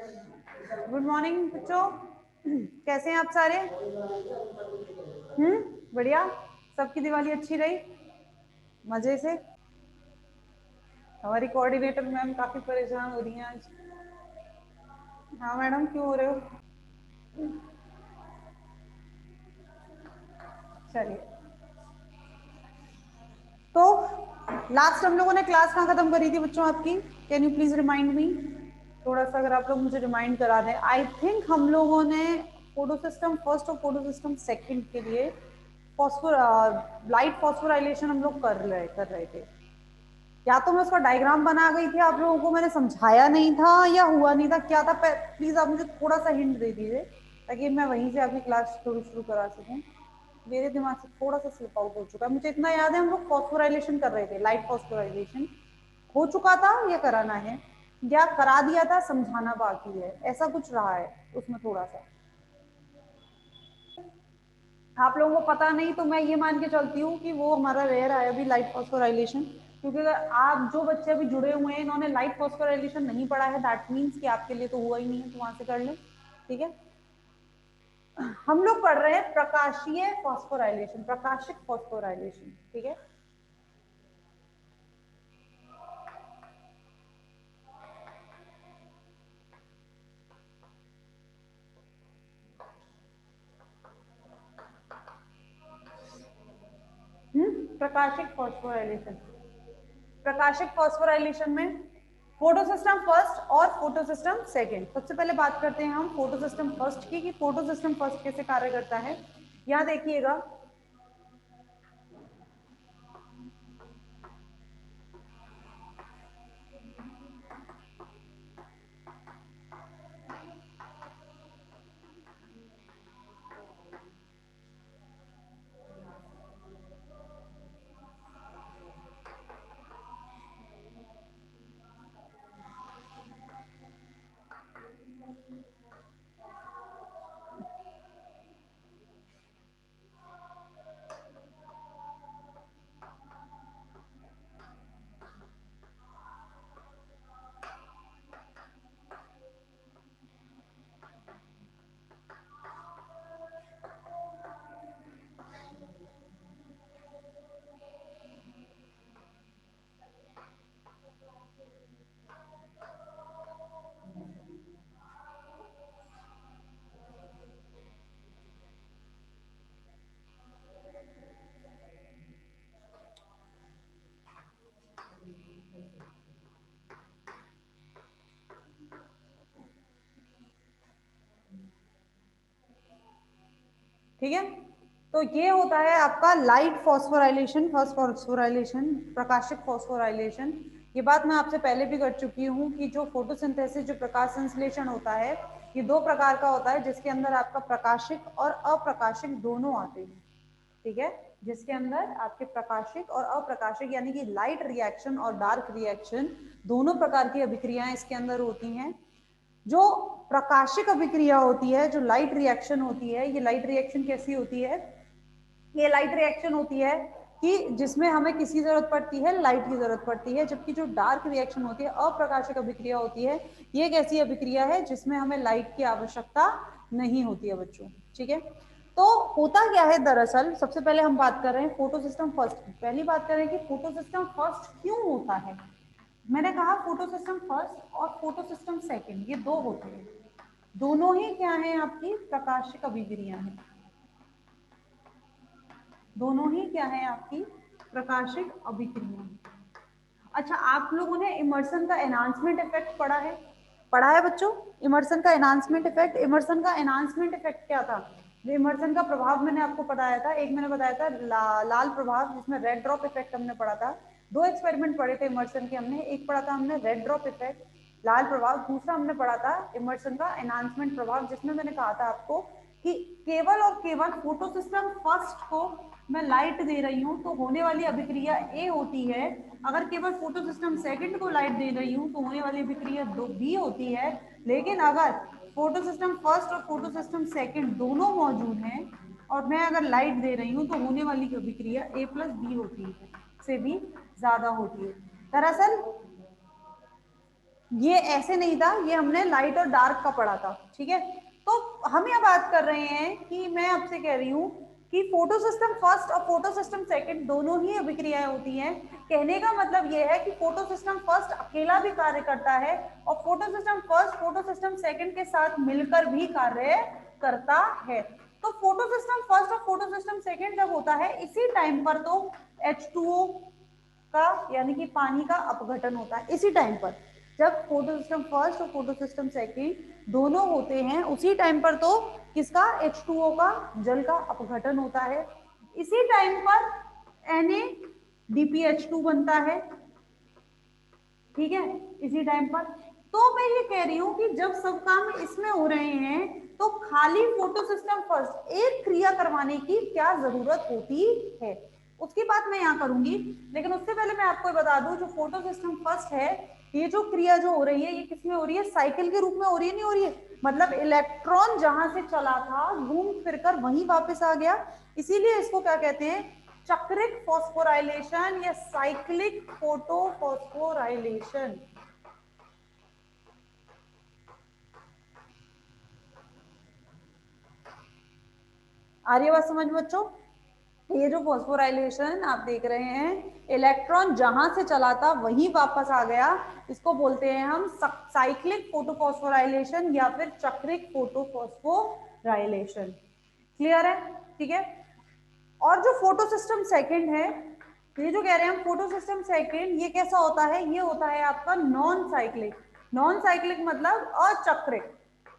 Good morning बच्चों, कैसे हैं आप सारे? बढ़िया। सबकी दिवाली अच्छी रही, मजे से। हमारी कोऑर्डिनेटर मैम काफी परेशान हो रही हैं आज। हाँ मैडम, क्यों हो रहे हो? चलिए, तो लास्ट हम लोगों ने क्लास कहाँ खत्म करी थी बच्चों आपकी? Can you please remind me? थोड़ा सा अगर आप लोग मुझे रिमाइंड करा दें। आई थिंक हम लोगों ने फोटो सिस्टम फर्स्ट और फोटो सिस्टम सेकंड के लिए फॉस्फोर लाइट फॉस्फोराइलेशन हम लोग कर रहे थे। या तो मैं उसका डायग्राम बना गई थी, आप लोगों को मैंने समझाया नहीं था, या हुआ नहीं था, क्या था? प्लीज आप मुझे थोड़ा सा हिंट दे दीजिए ताकि मैं वहीं से आपकी क्लास शुरू करा सकूं। मेरे दिमाग से थोड़ा सा स्लिप आउट हो चुका है। मुझे इतना याद है हम लोग फॉस्फोराइलेशन कर रहे थे, लाइट फॉस्फोराइलेशन हो चुका था या कराना है, या करा दिया था, समझाना बाकी है, ऐसा कुछ रहा है उसमें थोड़ा सा। आप लोगों को पता नहीं तो मैं ये मान के चलती हूँ कि वो हमारा रह रहा है अभी लाइट फॉस्फोराइलेशन। क्योंकि अगर आप जो बच्चे अभी जुड़े हुए हैं इन्होंने लाइट फॉस्फोराइलेशन नहीं पढ़ा है, दैट मीन्स कि आपके लिए तो हुआ ही नहीं है, तो वहां से कर लें। ठीक है, हम लोग पढ़ रहे हैं प्रकाशीय फॉस्फोराइलेशन, प्रकाशिक फॉस्फोराइलेशन। ठीक है, प्रकाशिक फॉस्फोराइलेशन। प्रकाशिक फॉस्फोराइलेशन में फोटो सिस्टम फर्स्ट और फोटो सिस्टम सेकंड। सबसे पहले बात करते हैं हम फोटो सिस्टम फर्स्ट की, कि फोटो सिस्टम फर्स्ट कैसे कार्य करता है। यहाँ देखिएगा, ठीक है, तो ये होता है आपका लाइट फॉस्फोराइलेशन, फर्स्ट फॉस्फोराइलेशन, प्रकाशिक फॉस्फोराइलेशन। ये बात मैं आपसे पहले भी कर चुकी हूँ कि जो फोटोसिंथेसिस, जो प्रकाश संश्लेषण होता है, ये दो प्रकार का होता है, जिसके अंदर आपका प्रकाशिक और अप्रकाशिक दोनों आते हैं। ठीक है, जिसके अंदर आपके प्रकाशिक और अप्रकाशिक यानी कि लाइट रिएक्शन और डार्क रिएक्शन दोनों प्रकार की अभिक्रियाएं इसके अंदर होती हैं। जो प्रकाशिक अभिक्रिया होती है, जो लाइट रिएक्शन होती है, ये लाइट रिएक्शन कैसी होती है? ये लाइट रिएक्शन होती है कि जिसमें हमें किसी जरूरत पड़ती है, लाइट की जरूरत पड़ती है। जबकि जो डार्क रिएक्शन होती है, अप्रकाशिक अभिक्रिया होती है, ये एक ऐसी अभिक्रिया है जिसमें हमें लाइट की आवश्यकता नहीं होती है बच्चों। ठीक है, तो होता क्या है दरअसल, सबसे पहले हम बात कर रहे हैं फोटो सिस्टम फर्स्ट की। पहली बात करें कि फोटो सिस्टम फर्स्ट क्यों होता है। मैंने कहा फोटो सिस्टम फर्स्ट और फोटो सिस्टम सेकंड, ये दो होते हैं, दोनों ही क्या है आपकी प्रकाशिक अभिक्रिया है। दोनों ही क्या है आपकी प्रकाशिक अभिक्रिया। अच्छा, आप लोगों ने इमर्सन का एनहांसमेंट इफेक्ट पढ़ा है बच्चों? इमर्सन का एनहांसमेंट इफेक्ट, इमर्सन का एनहांसमेंट इफेक्ट क्या था? जो इमर्सन का प्रभाव मैंने आपको बताया था, एक मैंने बताया था लाल प्रभाव, जिसमें रेड ड्रॉप इफेक्ट हमने पढ़ा था। दो एक्सपेरिमेंट पढ़े थे इमर्सन के हमने, एक पढ़ा था हमने रेड ड्रॉप इफेक्ट, लाल प्रभाव, दूसरा हमने पढ़ा था इमर्सन का एनहांसमेंट प्रभाव, जिसमें मैंने कहा था आपको कि केवल और केवल फोटो सिस्टम फर्स्ट को मैं लाइट दे रही हूँ तो होने वाली अभिक्रिया ए होती है। अगर केवल फोटो सिस्टम सेकंड को लाइट दे रही हूँ तो होने वाली अभिक्रिया बी होती है। लेकिन अगर फोटो सिस्टम फर्स्ट और फोटो सिस्टम सेकंड दोनों मौजूद हैं और मैं अगर लाइट दे रही हूँ तो होने वाली अभिक्रिया ए प्लस बी होती है, से भी ज्यादा होती है। दरअसल ये ऐसे नहीं था, ये हमने लाइट और डार्क का पढ़ा था, ठीक है। तो हम यहाँ बात कर रहे हैं कि मैं आपसे कह रही हूँ कि फोटो सिस्टम फर्स्ट और फोटो सिस्टम सेकंड दोनों ही अभिक्रियाएं होती हैं। कहने का मतलब ये है कि फोटो सिस्टम फर्स्ट अकेला भी कार्य करता है और photo system first photo system second के साथ मिलकर भी कार्य करता है। तो फोटो सिस्टम फर्स्ट और फोटो सिस्टम सेकंड जब होता है इसी टाइम पर तो H2O का यानी कि पानी का अपघटन होता है। इसी टाइम पर जब फोटो सिस्टम फर्स्ट और फोटो सिस्टम सेकंड दोनों होते हैं उसी टाइम पर तो किसका H2O का जल का अपघटन होता है। इसी टाइम पर NaDPH2 बनता है, ठीक है, इसी टाइम पर। तो मैं ये कह रही हूं कि जब सब काम इसमें हो रहे हैं तो खाली फोटो सिस्टम फर्स्ट एक क्रिया करवाने की क्या जरूरत होती है, उसकी बात मैं यहाँ करूंगी। लेकिन उससे पहले मैं आपको बता दूं जो फोटो सिस्टम फर्स्ट है, ये जो क्रिया जो हो रही है ये किसमें हो रही है, साइकिल के रूप में हो रही है, नहीं हो रही है। मतलब इलेक्ट्रॉन जहां से चला था घूम फिरकर वहीं वापस आ गया, इसीलिए इसको क्या कहते हैं, चक्रिक फॉस्फोराइलेशन या साइक्लिक फोटोफॉस्फोराइलेशन। आ रही है बात समझ बच्चों। ये जो फॉस्फोराइलेशन आप देख रहे हैं, इलेक्ट्रॉन जहां से चला था वहीं वापस आ गया, इसको बोलते हैं हम साइक्लिक फोटोफॉस्फोराइलेशन या फिर चक्रिक फोटोफॉस्फोराइलेशन। क्लियर है, ठीक है। और जो फोटो सिस्टम सेकंड है, ये जो कह रहे हैं हम फोटो सिस्टम सेकंड, ये कैसा होता है, ये होता है आपका नॉन साइक्लिक। नॉन साइक्लिक मतलब अचक्रिक।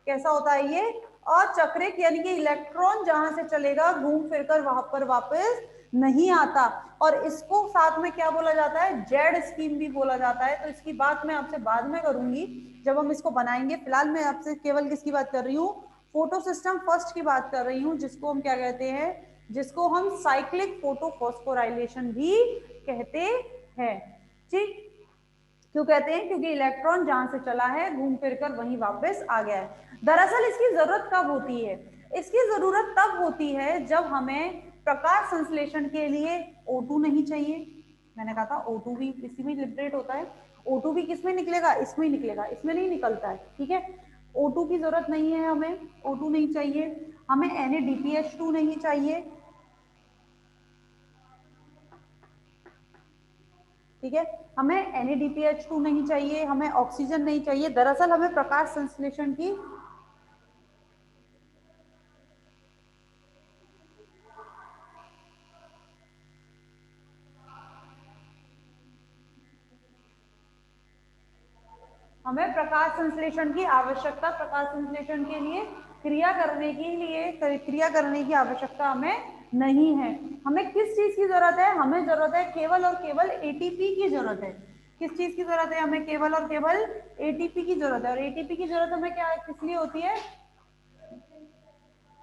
कैसा होता है ये, अचक्रिक, यानी कि इलेक्ट्रॉन जहां से चलेगा घूम फिरकर वहां पर वापस नहीं आता। और इसको साथ में क्या बोला जाता है, जेड स्कीम भी बोला जाता है। तो इसकी बात मैं आपसे बाद में करूंगी जब हम इसको बनाएंगे। फिलहाल मैं आपसे केवल किसकी बात कर रही हूँ, फोटो सिस्टम फर्स्ट की बात कर रही हूँ, जिसको हम क्या कहते हैं, जिसको हम साइक्लिक फोटोफॉस्फोराइलेशन भी कहते हैं। ठीक, क्यों कहते हैं, क्योंकि इलेक्ट्रॉन जहां से चला है घूम फिरकर वहीं वापस आ गया है। दरअसल इसकी जरूरत कब होती है, इसकी जरूरत तब होती है जब हमें प्रकाश संश्लेषण के लिए O2 नहीं चाहिए। मैंने कहा था O2 भी इसी में लिबरेट होता है। O2 भी किसमें निकलेगा, इसमें ही निकलेगा, इसमें नहीं निकलता है, ठीक है। O2 की जरूरत नहीं है हमें, O2 नहीं चाहिए हमें, NaDPH2 नहीं चाहिए, ठीक है। हमें NaDPH2 नहीं चाहिए, हमें ऑक्सीजन नहीं चाहिए। दरअसल हमें प्रकाश संश्लेषण की हमें प्रकाश संश्लेषण की आवश्यकता, प्रकाश संश्लेषण के लिए क्रिया करने की आवश्यकता हमें नहीं है। हमें किस चीज की जरूरत है, हमें जरूरत है केवल और केवल एटीपी की जरूरत है। किस चीज की जरूरत है, हमें केवल और केवल एटीपी की जरूरत है। और एटीपी की जरूरत हमें क्या किस लिए होती है,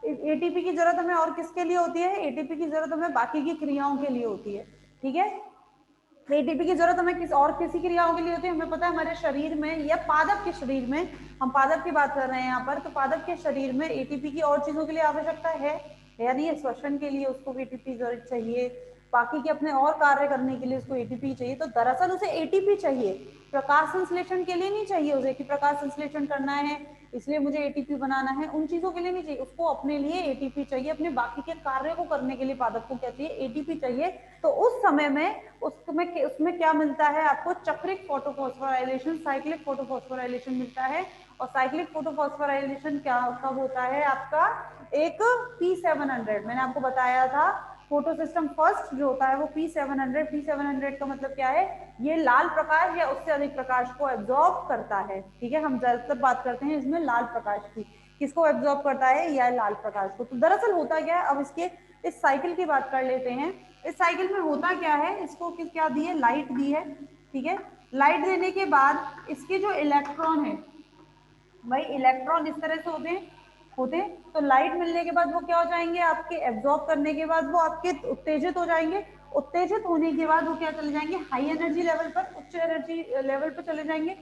एटीपी की जरूरत हमें और किसके लिए होती है, एटीपी की जरूरत हमें बाकी की क्रियाओं के लिए होती है, ठीक है। एटीपी की जरूरत हमें किस और किसी क्रियाओं के लिए होती है, हमें पता है हमारे शरीर में या पादप के शरीर में, हम पादप की बात कर रहे हैं यहाँ पर, तो पादप के शरीर में एटीपी की और चीजों के लिए आवश्यकता है, यानी श्वसन के लिए उसको एटीपी जरूरत चाहिए, बाकी के अपने और कार्य करने के लिए उसको एटीपी चाहिए। तो दरअसल उसे एटीपी चाहिए, प्रकाश संश्लेषण के लिए नहीं चाहिए उसे कि प्रकाश संश्लेषण करना है इसलिए मुझे एटीपी बनाना है, उन चीजों के लिए नहीं चाहिए उसको, अपने लिए एटीपी चाहिए, अपने बाकी के कार्य को करने के लिए पादप को क्या चाहिए, एटीपी चाहिए। तो उस समय में उसमें क्या मिलता है आपको, चक्रिक फोटोफॉस्फोराइलेशन, साइक्लिक फोटोफॉस्फोराइलेशन मिलता है। और साइक्लिक फोटोफॉस्फोराइलेशन क्या कब होता है आपका, एक P700, मैंने आपको बताया था फोटो सिस्टम फर्स्ट जो होता है वो P700 का मतलब क्या है, ये लाल प्रकाश या उससे अधिक प्रकाश को एब्जॉर्ब करता है, ठीक है। हम ज्यादातर बात करते हैं इसमें लाल प्रकाश की, किसको एब्जॉर्ब करता है, या लाल प्रकाश को। तो दरअसल होता क्या है, अब इसके इस साइकिल की बात कर लेते हैं। इस साइकिल में होता क्या है, इसको क्या दी है, लाइट दी है, ठीक है। लाइट देने के बाद इसके जो इलेक्ट्रॉन है, भाई इलेक्ट्रॉन इस तरह से होते तो लाइट मिलने के बाद वो क्या हो जाएंगे आपके, एब्जॉर्ब करने के बाद वो आपके उत्तेजित हो जाएंगे, उत्तेजित होने के बाद वो क्या चले जाएंगे, हाई एनर्जी लेवल पर, उच्च एनर्जी लेवल पर चले जाएंगे।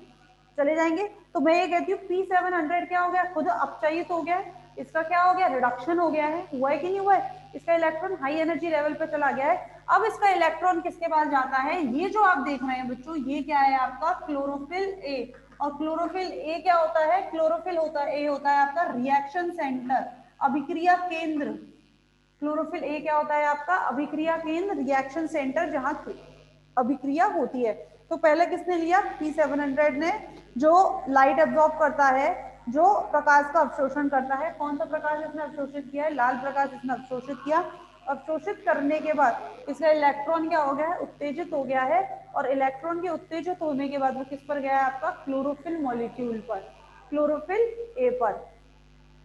तो मैं ये कहती हूँ P700 क्या हो गया, खुद अपचयित हो गया, इसका क्या हो गया, रिडक्शन हो गया है, हुआ है कि नहीं हुआ है, इसका इलेक्ट्रॉन हाई एनर्जी लेवल पर चला गया है। अब इसका इलेक्ट्रॉन किसके पास जाता है, ये जो आप देख रहे हैं बच्चों, ये क्या है आपका क्लोरोफिल ए, और क्लोरोफिल ए क्या होता है, क्लोरोफिल होता है, ए होता है आपका रिएक्शन सेंटर, अभिक्रिया केंद्र। क्लोरोफिल ए क्या होता है आपका, अभिक्रिया केंद्र, रिएक्शन सेंटर, जहां अभिक्रिया होती है। तो पहले किसने लिया, P700 ने, जो लाइट एब्जॉर्ब करता है, जो प्रकाश का अवशोषण करता है। कौन सा प्रकाश इसने अवशोषित किया है, लाल प्रकाश इसने अवशोषित किया। अवशोषित करने के बाद इसका इलेक्ट्रॉन क्या हो गया है, उत्तेजित हो गया है, और इलेक्ट्रॉन के उत्तेजित होने के बाद वो किस पर गया है आपका, क्लोरोफिल मॉलिक्यूल पर, क्लोरोफिल ए पर।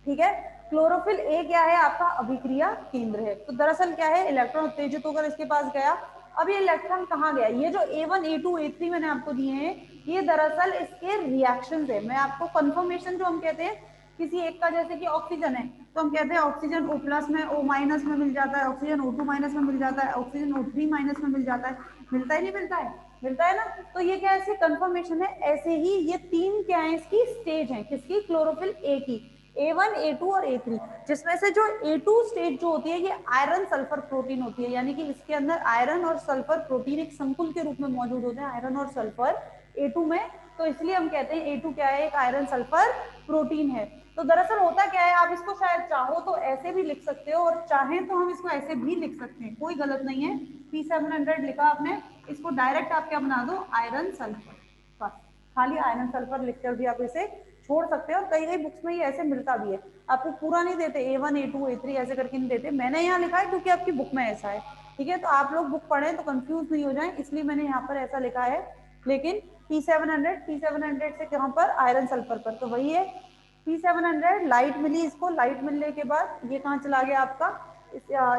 ठीक है, क्लोरोफिल ए क्या है आपका, अभिक्रिया केंद्र है। तो दरअसल क्या है, इलेक्ट्रॉन उत्तेजित होकर इसके पास गया। अब ये इलेक्ट्रॉन कहाँ गया, ये जो A1 A2 A3 मैंने आपको दिए हैं, ये दरअसल इसके रिएक्शन है। मैं आपको कंफर्मेशन जो हम कहते हैं किसी एक का, जैसे कि ऑक्सीजन है तो हम कहते हैं ऑक्सीजन O+ में, O- में मिल जाता है, ऑक्सीजन O2- में मिल जाता है, ऑक्सीजन O3- में मिल जाता है, मिलता ही नहीं मिलता है, मिलता है ना। तो ये क्या है, कंफर्मेशन है। ऐसे ही ये तीन क्या है, इसकी स्टेज है, किसकी, क्लोरोफिल ए की, A1 A2 और A3, जिसमें से जो A2 स्टेज जो होती है ये आयरन सल्फर प्रोटीन होती है, यानी कि इसके अंदर आयरन और सल्फर प्रोटीन एक संकुल के रूप में मौजूद होते हैं, आयरन और सल्फर A2 में। तो इसलिए हम कहते हैं A2 क्या है, एक आयरन सल्फर प्रोटीन है। तो दरअसल होता क्या है, आप इसको शायद चाहो तो ऐसे भी लिख सकते हो, और चाहें तो हम इसको ऐसे भी लिख सकते हैं, कोई गलत नहीं है। P700 लिखा आपने, इसको डायरेक्ट आप क्या बना दो, आयरन सल्फर, बस खाली आयरन सल्फर लिखकर भी आप इसे छोड़ सकते हो। और कई कई बुक्स में ये ऐसे मिलता भी है, आपको पूरा नहीं देते, A1 A2 A3 ऐसे करके नहीं देते। मैंने यहाँ लिखा है क्योंकि आपकी बुक में ऐसा है, ठीक है। तो आप लोग बुक पढ़ें तो कंफ्यूज नहीं हो जाए, इसलिए मैंने यहाँ पर ऐसा लिखा है। लेकिन P700 से कहाँ पर, आयरन सल्फर पर, तो वही है P700। लाइट मिली इसको, लाइट मिलने के बाद ये कहाँ चला गया आपका,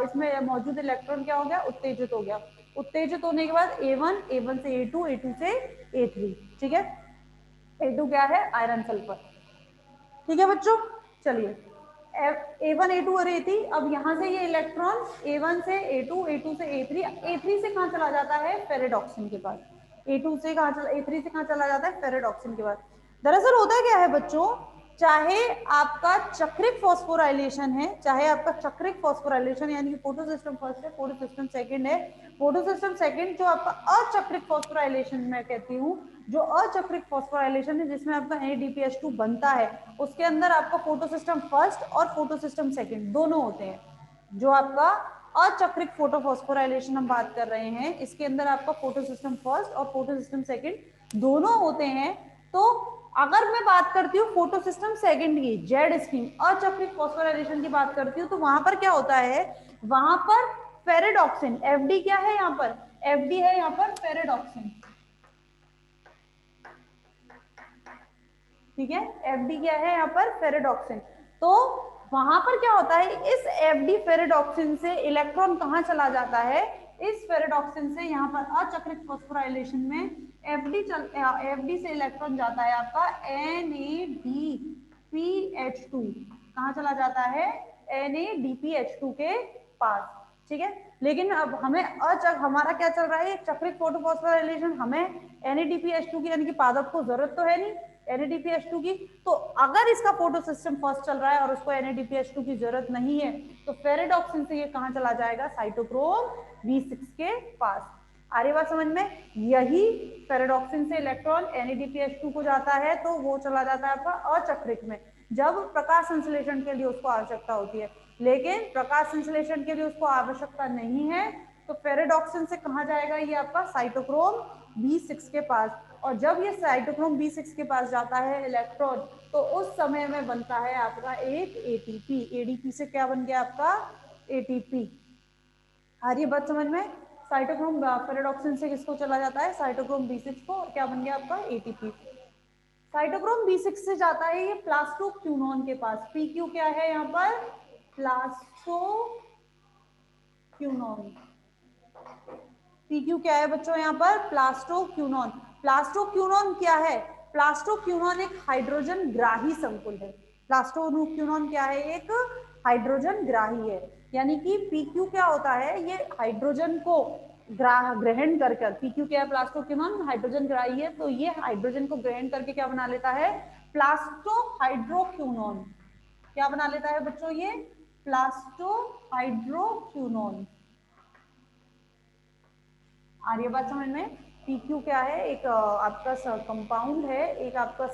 इसमें मौजूद इलेक्ट्रॉन क्या हो गया, उत्तेजित हो गया। उत्तेजित होने के बाद A1, A1 से A2, A2 से A3, ठीक है। A2 क्या है, आयरन सल्फर, ठीक है बच्चों। चलिए, A1 A2 और A3, अब यहाँ से ये इलेक्ट्रॉन A1 से A2, A2 से A3, A3 से कहाँ चला जाता है, फेरेडॉक्सिन के पास। A2 से कहाँ चला, A3 से कहाँ चला जाता है, फेरेडॉक्सिन के पास। दरअसल होता क्या है बच्चों, चाहे आपका चक्रिक फॉस्फोराइलेशन है, चाहे आपका चक्रिक फॉस्फोराइलेशन यानी कि फोटो सिस्टम फर्स्ट है, फोटो सिस्टम सेकंड है, फोटो सिस्टम सेकंड जो आपका अचक्रिक फॉस्फोराइलेशन मैं कहती हूँ, जो अचक्रिक फॉस्फोराइलेशन है जिसमें आपका NADPH2 बनता है, उसके अंदर आपका फोटो सिस्टम फर्स्ट और फोटो सिस्टम सेकंड दोनों होते हैं। जो आपका अचक्रिक फोटो फॉस्फोराइलेशन हम बात कर रहे हैं, इसके अंदर आपका फोटो सिस्टम फर्स्ट और फोटो सिस्टम सेकंड दोनों होते हैं। तो अगर मैं बात करती हूँ फोटो सिस्टम सेकंड की, जेड स्कीम अचक्रिक फॉस्फोराइलेशन की बात करती हूँ, तो वहां पर क्या होता है, वहां पर फेरेडॉक्सिन, FD क्या है यहाँ पर, FD है यहाँ पर फेरेडॉक्सिन, ठीक है। FD क्या है यहाँ पर, फेरेडॉक्सिन। तो वहां पर क्या होता है, इस FD फेरेडॉक्सिन से इलेक्ट्रॉन कहाँ चला जाता है, इस फेरेडॉक्सिन से यहाँ पर अचक्रिक फॉस्फोराइलेशन में FD से इलेक्ट्रॉन जाता है आपका NADPH2, कहाँ चला जाता है, NADPH2 के पास, ठीक है। लेकिन अब हमें हमारा क्या चल रहा है, चक्रिक फोटोफॉस्फोराइलेशन, हमें NADPH2 की यानी कि पादप को जरूरत तो है नहीं NADPH2 की। तो अगर इसका फोटो सिस्टम फर्स्ट चल रहा है और उसको NADPH2 की जरूरत नहीं है, तो फेरेडॉक्सिन से ये कहाँ चला जाएगा, साइटोक्रोम B6 के पास। आ रही बात समझ में, यही फेरेडॉक्सिन से इलेक्ट्रॉन NADPH2 को जाता है, तो वो चला जाता है आपका अचक्रिक में, जब प्रकाश संश्लेषण के लिए उसको आवश्यकता होती है। लेकिन प्रकाश संश्लेषण के लिए उसको आवश्यकता नहीं है, तो फेरेडॉक्सिन से कहाँ जाएगा, ये आपका साइटोक्रोम B6 के पास। और जब ये साइटोक्रोम B6 के पास जाता है इलेक्ट्रॉन, तो उस समय में बनता है आपका एक ATP, ADP से क्या बन गया आपका, ATP। आ रही बात समझ में, साइटोक्रोम फेरेडॉक्सिन से किसको चला जाता है, साइटोक्रोम B6 को, और क्या बन गया आपका, ATP। साइटोक्रोम B6 से जाता है ये प्लास्टोक्यूनॉन के पास, PQ क्या है यहाँ पर, प्लास्टोक्यूनॉन। PQ क्या है बच्चों यहाँ पर, प्लास्टोक्यूनॉन। प्लास्टोक्यूनॉन क्या है, प्लास्टोक्यूनॉन एक हाइड्रोजन ग्राही संकुल है। प्लास्टोक्यूनॉन क्या है, एक हाइड्रोजन ग्राही है, यानी कि PQ क्या होता है, ये हाइड्रोजन को ग्रहण कर PQ क्या है, प्लास्टोक्यूनॉन हाइड्रोजन ग्राही है, तो ये हाइड्रोजन को ग्रहण करके क्या बना लेता है, प्लास्टोहाइड्रोक्यूनॉन। क्या बना लेता है बच्चों, ये प्लास्टोहाइड्रोक्यूनॉन। आ रही है बात समझ में। PQ क्या है, एक आपका कंपाउंड है, एक आपका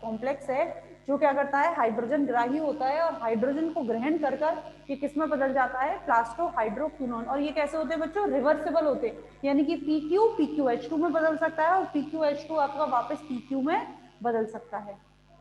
कॉम्प्लेक्स है जो क्या करता है, हाइड्रोजन ग्राही होता है और हाइड्रोजन को ग्रहण कर कर ये किस में बदल जाता है, प्लास्टो हाइड्रोक्विनोन। और ये कैसे होते हैं बच्चों, रिवर्सिबल होते हैं, यानी कि PQ PQH2 में बदल सकता है और PQH2 आपका वापस PQ में बदल सकता है।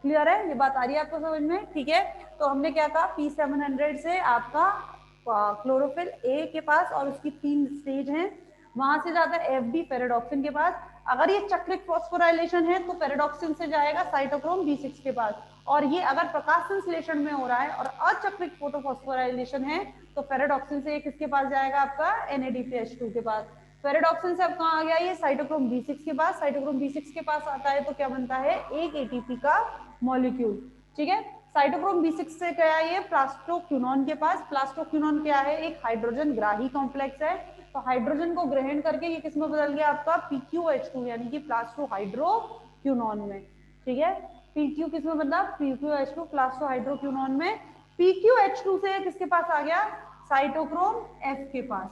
क्लियर है, ये बात आ रही है आपको समझ में? ठीक है, तो हमने क्या कहा, P700 से आपका क्लोरोफिल ए के पास और उसकी 3 स्टेज हैं, वहां से जाता है FB पैराडॉक्सिन के पास। अगर ये चक्रिक फॉस्फोराइलेशन है तो पैराडॉक्सिन से जाएगा साइटोक्रोम B6 के पास, और ये अगर प्रकाश संश्लेषण में हो रहा है और अचक्रिक फोटोफॉस्फोराइलेशन है तो पैराडॉक्सिन से किसके पास जाएगा, आपका NADPH2 के पास। पैराडॉक्सिन से अब कहाँ आ गया, ये साइटोक्रोम B6 के पास, साइटोक्रोम B6 के पास आता है तो क्या बनता है, एक ATP का मॉलिक्यूल। ठीक है, साइटोक्रोम B6 से क्या है, ये प्लास्टोक्विनोन के पास। प्लास्टोक्विनोन क्या है, एक हाइड्रोजन ग्राही कॉम्प्लेक्स है, तो हाइड्रोजन को ग्रहण करके ये किसमें बदल गया, आपका PQH2 यानी कि प्लास्टो हाइड्रोक्विनोन में। ठीक है, PQ किसमें बदला, PQH2 प्लास्टो हाइड्रोक्विनोन में। PQH2 से किसके पास आ गया, साइटोक्रोम F के पास।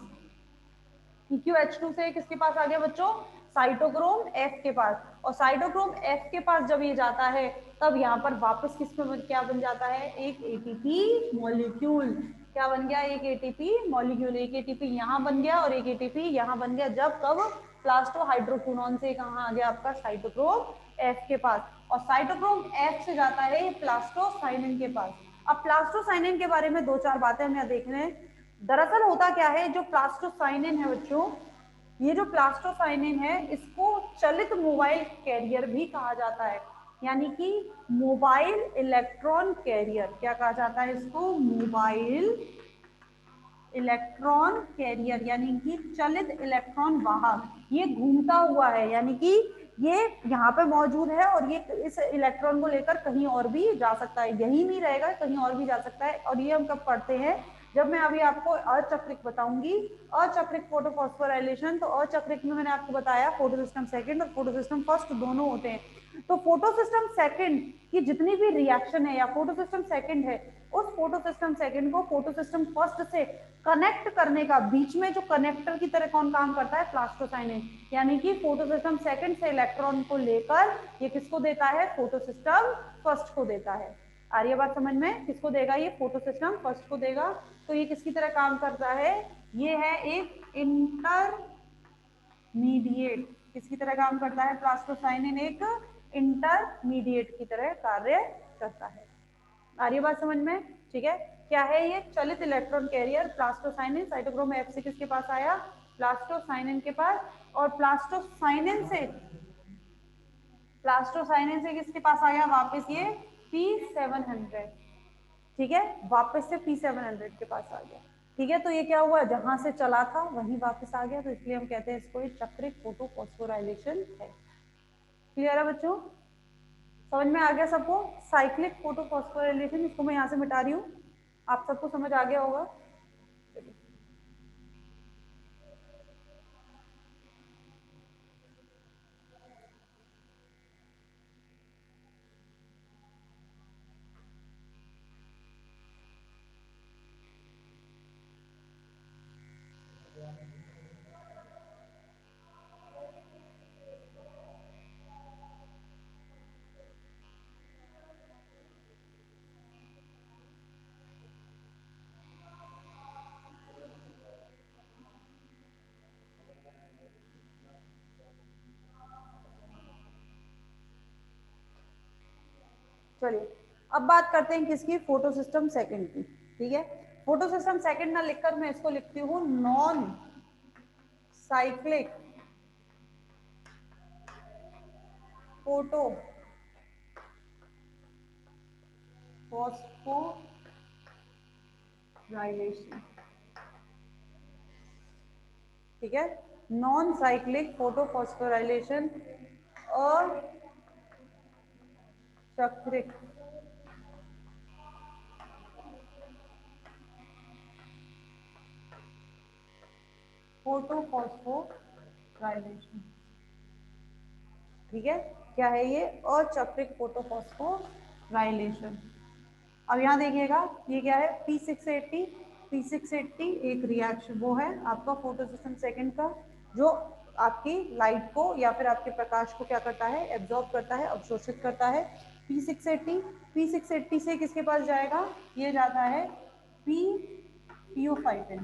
PQH2 से किसके पास आ गया बच्चों, साइटोक्रोम F के पास। और साइटोक्रोम F के पास जब ये जाता है तब यहाँ पर वापस किसमें क्या बन जाता है, एक ATP मॉलिक्यूल। क्या बन गया, एक ATP मॉलिक्यूल। एक ATP यहाँ बन गया और एक ATP यहाँ बन गया, जब कब, प्लास्टो हाइड्रोक्विनोन से कहाँ आ गया आपका, साइटोक्रोम F के पास। और साइटोक्रोम F से जाता है प्लास्टोसाइनिन के पास। अब प्लास्टोसाइनिन के बारे में 2-4 बातें हम यहाँ देख रहे हैं। दरअसल होता क्या है, जो प्लास्टोसाइनिन है बच्चों, ये जो प्लास्टोसाइनिन है इसको चलित मोबाइल कैरियर भी कहा जाता है, यानी कि मोबाइल इलेक्ट्रॉन कैरियर। क्या कहा जाता है इसको, मोबाइल इलेक्ट्रॉन कैरियर, यानी कि चलित इलेक्ट्रॉन वाहक। ये घूमता हुआ है, यानी कि ये यहाँ पे मौजूद है और ये इस इलेक्ट्रॉन को लेकर कहीं और भी जा सकता है, यही नहीं रहेगा, कहीं और भी जा सकता है। और ये हम कब पढ़ते हैं, जब मैं अभी आपको अचक्रिक बताऊंगी, अचक्रिक फोटोफॉस्फोराइलेशन। तो अचक्रिक में मैंने आपको बताया फोटो सिस्टम सेकंड और फोटो सिस्टम फर्स्ट दोनों होते हैं। तो फोटो सिस्टम सेकंड की जितनी भी रिएक्शन है या फोटो सिस्टम सेकंड है, उस फोटो सिस्टम सेकंड को फोटो सिस्टम फर्स्ट से कनेक्ट करने का, बीच में जो कनेक्टर की तरह कौन काम करता है, प्लास्टोसाइनिन। यानी कि फोटो सिस्टम सेकंड से इलेक्ट्रॉन को लेकर ये किसको देता है, फोटो सिस्टम फर्स्ट को देता है। आ रही है बात समझ में, किसको देगा, ये फोटो सिस्टम फर्स्ट को देगा। तो ये किसकी तरह काम करता है, ये है एक इंटरमीडिएट। किसकी तरह काम करता है, प्लास्टोसाइनिन एक इंटरमीडिएट की तरह कार्य करता है। आ रही है बात समझ में? ठीक है, क्या है ये, चलित electron carrier plastocyanin. Cytochrome F से किसके पास आया, प्लास्टोसाइनिन के पास। और प्लास्टोसाइनिन से किसके पास आ गया वापस, ये P700। ठीक है, वापस से P700 के पास आ गया। ठीक है, तो ये क्या हुआ, जहां से चला था वहीं वापस आ गया, तो इसलिए हम कहते हैं इसको चक्रिक फोटोफॉस्फोराइलेशन है। क्लियर है बच्चों, समझ में आ गया सबको? साइक्लिक फोटोफॉस्फोराइलेशन, इसको मैं यहाँ से मिटा रही हूँ, आप सबको समझ आ गया होगा। चलिए अब बात करते हैं किसकी, फोटो सिस्टम सेकंड की। ठीक है, फोटो सिस्टम सेकंड ना लिखकर मैं इसको लिखती हूँ नॉन साइक्लिक फोटो फॉस्फोराइलेशन। ठीक है, नॉन साइक्लिक फोटो फॉस्फोराइलेशन और चक्रिक फोटो फॉस्फोराइलेशन। ठीक है, क्या है ये, अचक्रिक फोटो फॉस्फोराइलेशन। अब यहाँ देखिएगा ये क्या है, P680 एक रिएक्शन वो है आपका फोटो सिस्टम सेकंड का, जो आपकी लाइट को या फिर आपके प्रकाश को क्या करता है, एब्जॉर्ब करता है, अवशोषित करता है। P680 से किसके पास जाएगा, ये जाता है पियोफाइटिन।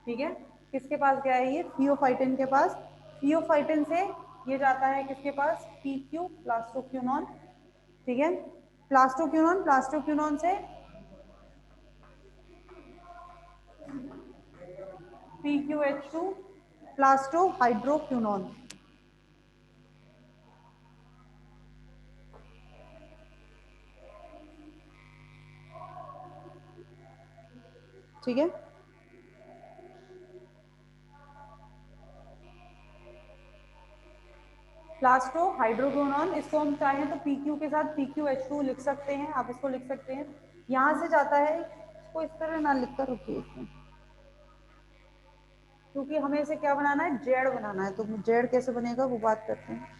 ठीक है, किसके पास गया है ये, पियोफाइटिन के पास। पियोफाइटिन से ये जाता है किसके पास, PQ, प्लास्टोक्यूनॉन। ठीक है, प्लास्टोक्यूनॉन से PQH2, प्लास्टोहाइड्रोक्यूनॉन। ठीक है, प्लास्टोहाइड्रोक्यूनॉन, इसको हम चाहें तो PQ के साथ PQH2 लिख सकते हैं, आप इसको लिख सकते हैं। यहाँ से जाता है, इसको इस तरह ना लिखकर, रुकिए इसमें, क्योंकि हमें इसे क्या बनाना है, जेड बनाना है। तो जेड कैसे बनेगा वो बात करते हैं।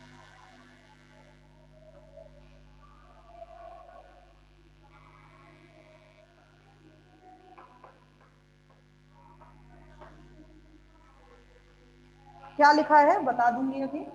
क्या लिखा है बता दूंगी अभी।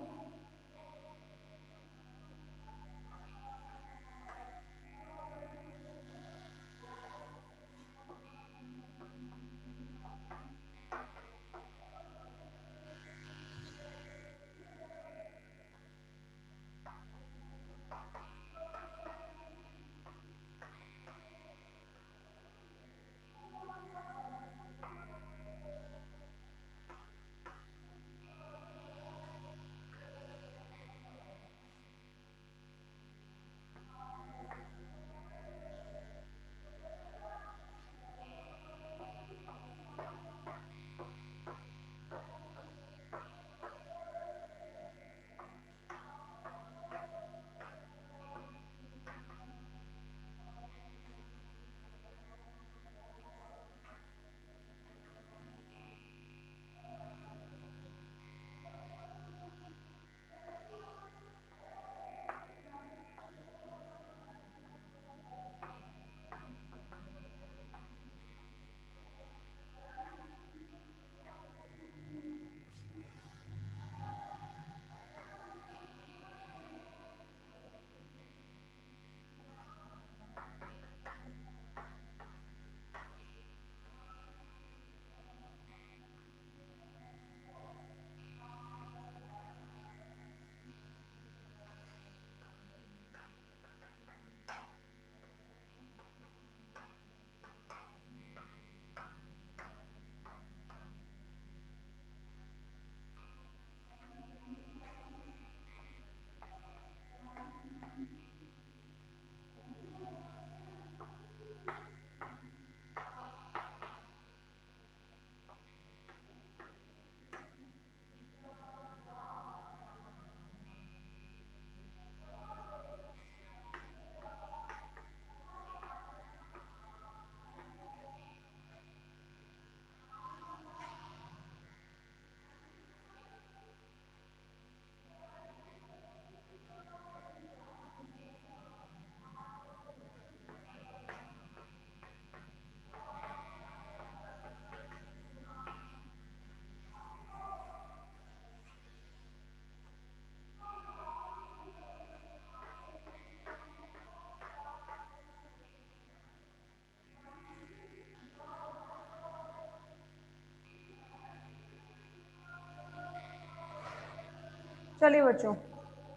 चलिए बच्चों,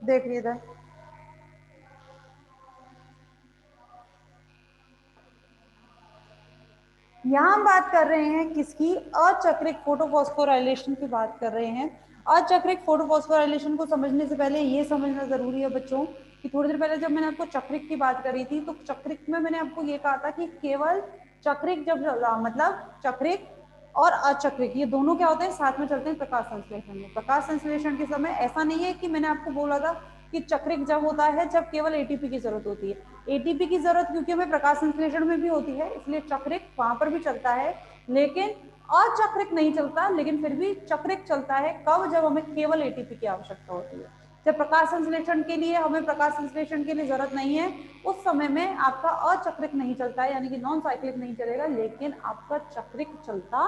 देख लीजिए, यहाँ हम बात कर रहे हैं किसकी, अचक्रिक फोटोफॉस्फोराइलेशन की बात कर रहे हैं। अचक्रिक फोटोफॉस्फोराइलेशन को समझने से पहले ये समझना जरूरी है बच्चों कि थोड़ी देर पहले जब मैंने आपको चक्रिक की बात करी थी, तो चक्रिक में मैंने आपको ये कहा था कि केवल चक्रिक जब मतलब चक्रिक और अचक्रिक ये दोनों क्या होते हैं, साथ में चलते हैं प्रकाश संश्लेषण में। प्रकाश संश्लेषण के समय ऐसा नहीं है कि मैंने आपको बोला था कि चक्रिक जब होता है जब केवल एटीपी की जरूरत होती है। एटीपी की जरूरत क्योंकि हमें प्रकाश संश्लेषण में भी होती है, इसलिए चक्रिक वहां पर भी चलता है, लेकिन अचक्रिक नहीं चलता। लेकिन फिर भी चक्रिक चलता है कब, जब हमें केवल एटीपी की आवश्यकता होती है। जब प्रकाश संश्लेषण के लिए हमें प्रकाश संश्लेषण के लिए जरूरत नहीं है, उस समय में आपका अचक्रिक नहीं चलता है, यानी कि नॉन साइक्लिक नहीं चलेगा, लेकिन आपका चक्रिक चलता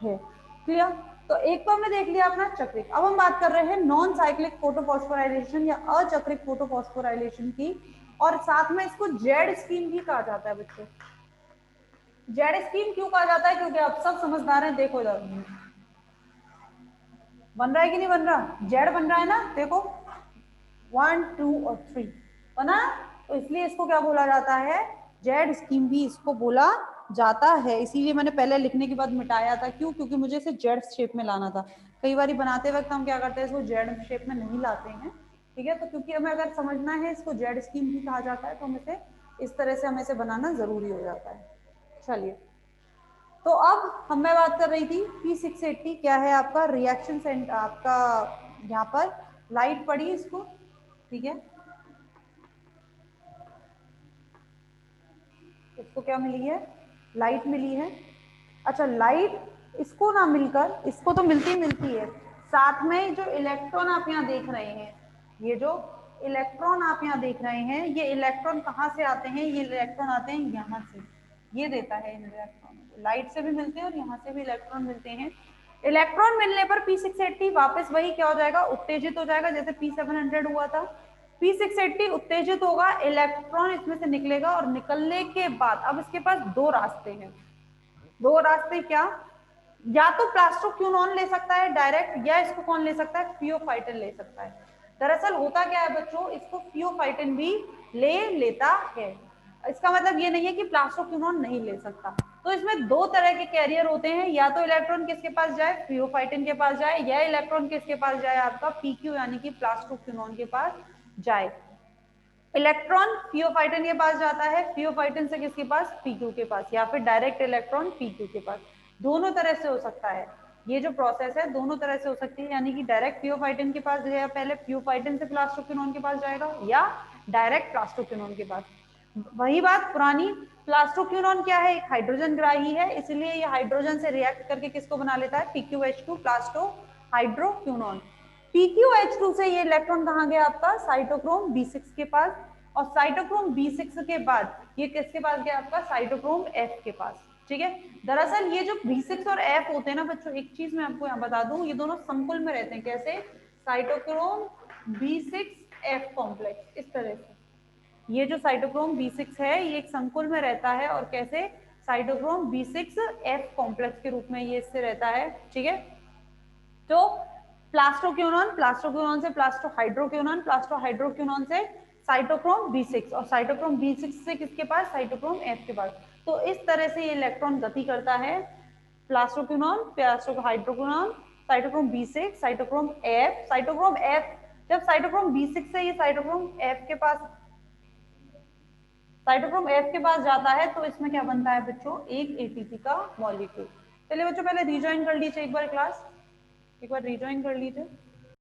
है। क्लियर? तो एक तो हमने देख लिया अपना चक्रिक। अब हम बात कर रहे हैं नॉन साइक्लिक फोटोफॉस्फोराइलेशन या अचक्रिक फोटोफॉस्फोराइलेशन की, और साथ में इसको जेड स्कीम भी कहा जाता है बच्चों। जेड स्कीम क्यों कहा जाता है? क्योंकि आप सब समझदार हैं, देखो इधर बन रहा है कि नहीं बन रहा, जेड बन रहा है ना, देखो 1 2 और 3 बना, तो इसलिए इसको क्या बोला जाता है, जेड स्कीम भी इसको बोला जाता है। इसीलिए मैंने पहले लिखने के बाद मिटाया था, क्यों? क्योंकि मुझे इसे जेड शेप में लाना था। कई बार बनाते वक्त हम क्या करते हैं, इसको जेड शेप में नहीं लाते हैं, ठीक है? तो क्योंकि हमें अगर समझना है इसको जेड स्कीम भी कहा जाता है, तो हम इसे इस तरह से हमें इसे बनाना जरूरी हो जाता है। चलिए, तो अब मैं बात कर रही थी P680 क्या है आपका रिएक्शन सेंटर, आपका यहाँ पर लाइट पड़ी इसको, ठीक है? इसको क्या मिली है? लाइट मिली है। अच्छा, लाइट इसको ना मिलकर, इसको तो मिलती है, साथ में जो इलेक्ट्रॉन आप यहाँ देख रहे हैं, ये जो इलेक्ट्रॉन आप यहाँ देख रहे हैं, ये इलेक्ट्रॉन कहाँ से आते हैं? ये इलेक्ट्रॉन आते हैं यहाँ से, ये देता है इन इलेक्ट्रॉन को, लाइट से भी मिलते हैं और यहाँ से भी इलेक्ट्रॉन मिलते हैं। इलेक्ट्रॉन मिलने पर P680 वापस वही क्या हो जाएगा, उत्तेजित हो जाएगा, जैसे P700 हुआ था। P680 उत्तेजित होगा, इलेक्ट्रॉन इसमें से निकलेगा, और निकलने के बाद अब इसके पास दो रास्ते हैं। दो रास्ते क्या? या तो प्लास्टोक्यूनॉन ले सकता है डायरेक्ट, या इसको कौन ले सकता है, फियोफाइटिन ले सकता है। दरअसल होता क्या है बच्चों, इसको फियोफाइटिन भी ले लेता है। इसका मतलब ये नहीं है कि प्लास्टोक्यूनॉन नहीं ले सकता। तो इसमें दो तरह के कैरियर होते हैं, या तो इलेक्ट्रॉन किसके पास जाए, फियोफाइटिन के पास जाए, या इलेक्ट्रॉन किसके पास जाए, आपका पीक्यू यानी कि प्लास्टोक्यूनॉन के पास जाए। इलेक्ट्रॉन फियोफाइटिन के पास जाता है, फियोफाइटिन से किसके पास, पीक्यू के पास, या फिर डायरेक्ट इलेक्ट्रॉन पीक्यू के पास। दोनों तरह से हो सकता है, ये जो प्रोसेस है दोनों तरह से हो सकती है, यानी कि डायरेक्ट फियोफाइटिन के पास गया, पहले फियोफाइटिन से प्लास्टोक्यूनॉन के पास जाएगा, या डायरेक्ट प्लास्टोक्यूनॉन के पास। वही बात पुरानी, प्लास्टोक्यूनॉन क्या है, एक हाइड्रोजन ग्राही है, इसलिए ये हाइड्रोजन से रिएक्ट करके किसको बना लेता है, PQH2 प्लास्टो हाइड्रोक्यूनॉन। PQH2 से ये इलेक्ट्रॉन कहाँ गया आपका, साइटोक्रोम B6 के पास, और साइटोक्रोम B6 के बाद ये किसके पास गया आपका, साइटोक्रोम F के पास, ठीक है? दरअसल ये जो B6 और F होते हैं ना बच्चों, एक चीज मैं आपको यहाँ बता दूं, ये दोनों समकुल में रहते हैं, कैसे, साइटोक्रोम B6F कॉम्प्लेक्स, इस तरह से। ये जो साइटोक्रोम B6 है ये एक संकुल में रहता है, और कैसे, साइटोक्रोम B6F कॉम्प्लेक्स के रूप में ये इससे रहता है, ठीक है? तो प्लास्टोक्यूनॉन, प्लास्टोक्यूनॉन से प्लास्टोहाइड्रोक्यूनॉन, प्लास्टोहाइड्रोक्यूनॉन से साइटोक्रोम B6, और साइटोक्रोम B6 से किसके पास, साइटोक्रोम F के पास। तो इस तरह से ये इलेक्ट्रॉन गति करता है, plastoquinone, plastohydroquinone, cytochrome B6, cytochrome F, cytochrome F, जब साइटोक्रोम B6 से ये साइटोक्रोम F के पास, साइटोक्रोम F के पास जाता है, तो इसमें क्या बनता है बच्चों, एक एटीपी का मॉलिक्यूल। चलिए बच्चों, पहले रिजॉइन कर लीजिए एक बार क्लास, एक बार रिजॉइन कर लीजिए।